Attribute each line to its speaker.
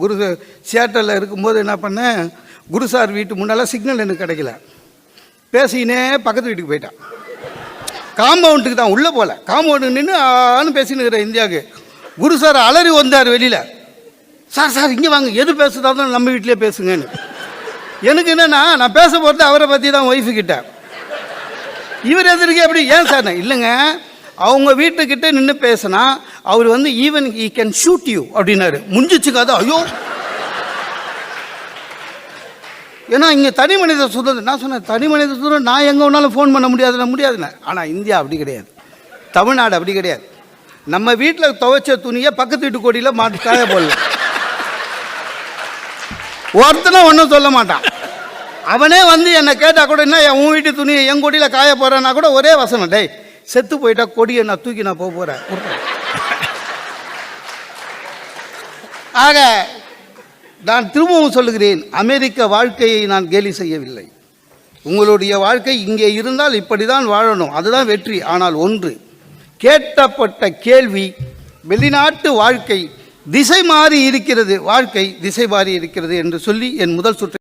Speaker 1: குரு சியாட்டலில் இருக்கும்போது என்ன பண்ணேன், குரு சார் வீட்டு முன்னால் சிக்னல் எனக்கு கிடைக்கல. பேசினே பக்கத்து வீட்டுக்கு போயிட்டான். காம்பவுண்டுக்கு தான், உள்ளே போகல, காம்பவுண்டுக்கு நின்று ஆன்னு பேசின்னு இருக்கிற இந்தியாவுக்கு. குரு சார் அலறி வந்தார் வெளியில். சார் சார் இங்கே வாங்க, எது பேசுதாலும் நம்ம வீட்டிலே பேசுங்கன்னு. எனக்கு என்னென்னா, நான் பேச போகிறது அவரை பற்றி தான், ஒய்ஃபு கிட்ட. இவர் எதிர்க்க எப்படி, ஏன் சார்? இல்லைங்க, அவங்க வீட்டுக்கிட்ட நின்று பேசினா அவர் வந்து even E can shoot you அப்படின்னாரு. முடிஞ்சிச்சுக்காது. ஐயோ, ஏன்னா இங்கே தனி மனித சுதந்திரம். நான் சொன்னேன், தனி மனித சுதந்திரம் நான் எங்கே வேணாலும் ஃபோன் பண்ண முடியாதுண்ணே. ஆனால் இந்தியா அப்படி கிடையாது, தமிழ்நாடு அப்படி கிடையாது. நம்ம வீட்டில் துவைச்ச துணியை பக்கத்து வீட்டு கொடியில் மாட்டு காய போடலாம், ஒருத்தனும் ஒன்றும் சொல்ல மாட்டான். அவனே வந்து என்னை கேட்டால் கூட, என்ன உன் வீட்டு துணியை என் கொடியில் காய போகிறேன்னா கூட ஒரே வசனம், டேய் செத்து போயிட்டா கொடியை நான் தூக்கி நான் போக போகிறேன். ஆக நான் திரும்பவும் சொல்லுகிறேன், அமெரிக்க வாழ்க்கையை நான் கேலி செய்யவில்லை. உங்களுடைய வாழ்க்கை இங்கே இருந்தால் இப்படி தான் வாழணும், அதுதான் வெற்றி. ஆனால் ஒன்று, கேட்கப்பட்ட கேள்வி, வெளிநாட்டு வாழ்க்கை திசை மாறி இருக்கிறது, வாழ்க்கை திசை மாறி இருக்கிறது என்று சொல்லி என் முதல் சுற்று